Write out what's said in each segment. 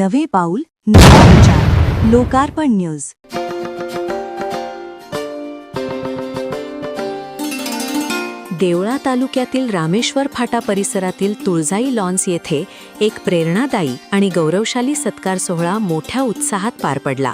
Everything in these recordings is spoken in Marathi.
नवे पाऊल नवा विचार. लोकार्पण न्यूज. देवळा तालुक्यातील रामेश्वर फाटा परिसरातील तुळजाई लॉन्स येथे एक प्रेरणादायी आणि गौरवशाली सत्कार सोहळा मोठ्या उत्साहात पार पडला.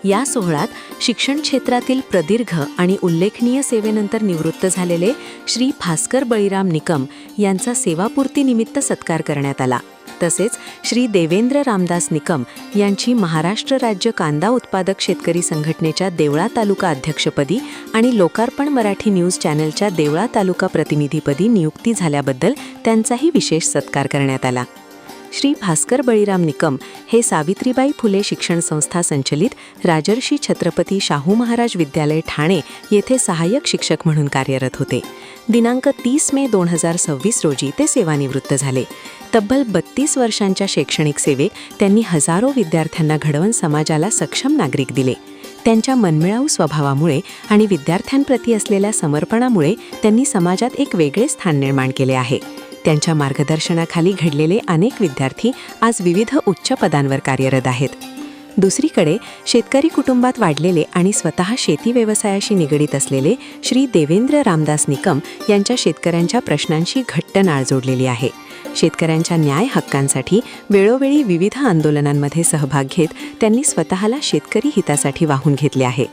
या सोहळ्यात शिक्षण क्षेत्रातील प्रदीर्घ आणि उल्लेखनीय सेवेनंतर निवृत्त झालेले श्री भास्कर बळीराम निकम यांचा सेवापूर्तीनिमित्त सत्कार करण्यात आला. तसेच श्री देवेंद्र रामदास निकम यांची महाराष्ट्र राज्य कांदा उत्पादक शेतकरी संघटनेच्या देवळा तालुका अध्यक्षपदी आणि लोकार्पण मराठी न्यूज चॅनलच्या देवळा तालुका प्रतिनिधीपदी नियुक्ती झाल्याबद्दल त्यांचाही विशेष सत्कार करण्यात आला. श्री भास्कर बळीराम निकम हे सावित्रीबाई फुले शिक्षण संस्था संचलित राजर्षी छत्रपती शाहू महाराज विद्यालय ठाणे येथे सहाय्यक शिक्षक म्हणून कार्यरत होते. दिनांक 30 मे 2026 रोजी ते सेवानिवृत्त झाले. तब्बल 32 वर्षांच्या शैक्षणिक सेवेत त्यांनी हजारो विद्यार्थ्यांना घडवून समाजाला सक्षम नागरिक दिले. त्यांच्या मनमिळाऊ स्वभावामुळे आणि विद्यार्थ्यांप्रती असलेल्या समर्पणामुळे त्यांनी समाजात एक वेगळे स्थान निर्माण केले आहे. त्यांच्या मार्गदर्शनाखाली घडलेले अनेक विद्यार्थी आज विविध उच्च पदांवर कार्यरत आहेत. दुसरीकडे शेतकरी कुटुंबात वाढलेले आणि स्वतः शेती व्यवसायाशी निगडीत असलेले श्री देवेंद्र रामदास निकम यांच्या शेतकऱ्यांच्या प्रश्नांशी घट्ट नाळ जोडलेली आहे. शेतकऱ्यांच्या न्याय हक्कांसाठी वेळोवेळी विविध आंदोलनांमध्ये सहभाग घेत त्यांनी स्वतःला शेतकरी हितासाठी वाहून घेतले आहे.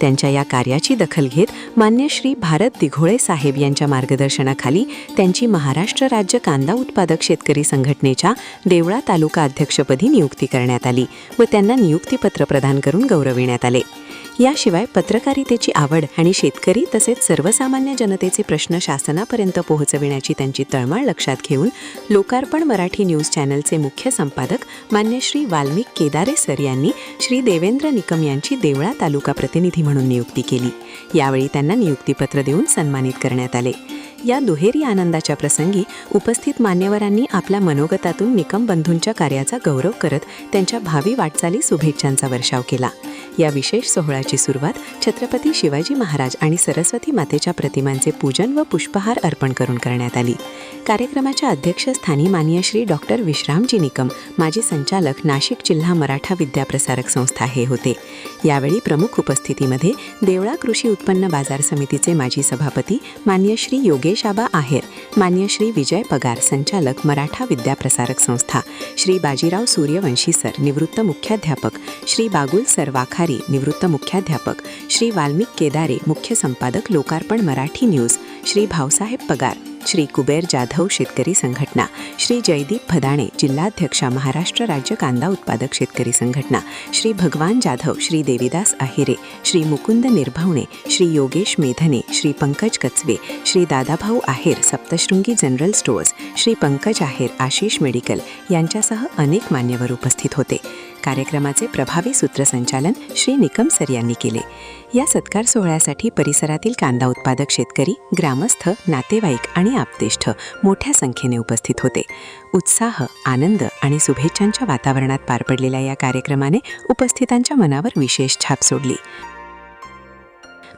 त्यांच्या या कार्याची दखल घेत मान्य श्री भारत दिघोळे साहेब यांच्या मार्गदर्शनाखाली त्यांची महाराष्ट्र राज्य कांदा उत्पादक शेतकरी संघटनेच्या देवळा तालुका अध्यक्षपदी नियुक्ती करण्यात आली व त्यांना नियुक्तीपत्र प्रदान करून गौरविण्यात आले. याशिवाय पत्रकारितेची आवड आणि शेतकरी तसेच सर्वसामान्य जनतेचे प्रश्न शासनापर्यंत पोहोचविण्याची त्यांची तळमळ लक्षात घेऊन लोकार्पण मराठी न्यूज चॅनलचे मुख्य संपादक मान्य श्री वाल्मिक केदारे सर यांनी श्री देवेंद्र निकम यांची देवळा तालुका प्रतिनिधी म्हणून नियुक्ती केली. यावेळी त्यांना नियुक्तीपत्र देऊन सन्मानित करण्यात आले. या दुहेरी आनंदाच्या प्रसंगी उपस्थित मान्यवरांनी आपल्या मनोगतातून निकम बंधूंच्या कार्याचा गौरव करत त्यांच्या भावी वाटचाली शुभेच्छांचा वर्षाव केला. या विशेष सोहळ्याची सुरुवात छत्रपती शिवाजी महाराज आणि सरस्वती मातेच्या प्रतिमांचे पूजन व पुष्पहार अर्पण करून करण्यात आली. कार्यक्रमाच्या अध्यक्षस्थानी माननीय श्री डॉक्टर विश्रामजी निकम माजी संचालक नाशिक जिल्हा मराठा विद्याप्रसारक संस्था हे होते. यावेळी प्रमुख उपस्थितीमध्ये देवळा कृषी उत्पन्न बाजार समितीचे माजी सभापती माननीय श्री योगेशाबा आहेर, माननीय श्री विजय पगार संचालक मराठा विद्याप्रसारक संस्था, श्री बाजीराव सूर्यवंशी सर निवृत्त मुख्याध्यापक, श्री बागुल सर वाखारी निवृत्त मुख्याध्यापक, श्री वाल्मिक केदारे मुख्य संपादक लोकार्पण मराठी न्यूज, श्री भाऊसाहेब पगार, श्री कुबेर जाधव शेतकरी संघटना, श्री जयदीप भदाणे जिल्हाध्यक्षा महाराष्ट्र राज्य कांदा उत्पादक शेतकरी संघटना, श्री भगवान जाधव, श्री देवीदास अहिरे, श्री मुकुंद निर्भवणे, श्री योगेश मेधने, श्री पंकज कचवे, श्री दादाभाऊ आहेर सप्तशृंगी जनरल स्टोअर्स, श्री पंकज आहेर आशिष मेडिकल यांच्यासह अनेक मान्यवर उपस्थित होते. कार्यक्रमाचे प्रभावी सूत्रसंचालन श्री निकम सर यांनी केले. या सत्कार सोहळ्यासाठी परिसरातील कांदा उत्पादक शेतकरी, ग्रामस्थ, नातेवाईक आणि आप्तेष्ट मोठ्या संख्येने उपस्थित होते. उत्साह, आनंद आणि शुभेच्छांच्या वातावरणात पार पडलेल्या या कार्यक्रमाने उपस्थितांच्या मनावर विशेष छाप सोडली.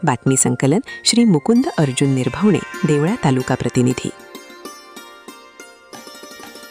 बातमी संकलन श्री मुकुंद अर्जुन निर्भवणे, देवळा तालुका प्रतिनिधी.